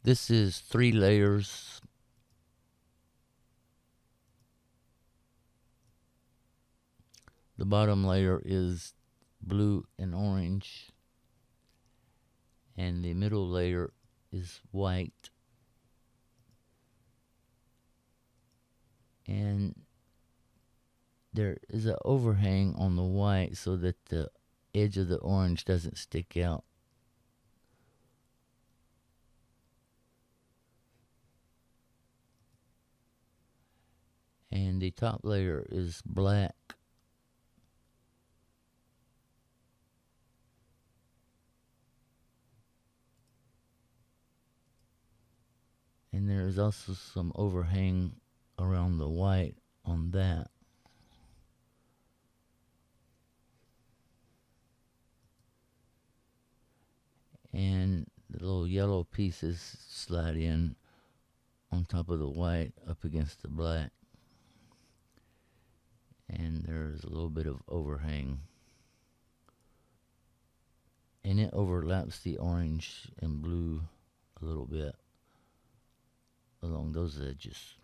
This is 3 layers. The bottom layer is blue and orange, and the middle layer is white. And there is an overhang on the white so that the edge of the orange doesn't stick out. And the top layer is black. And there is also some overhang around the white on that. And the little yellow pieces slide in on top of the white up against the black. And there's a little bit of overhang. And it overlaps the orange and blue a little bit along those edges.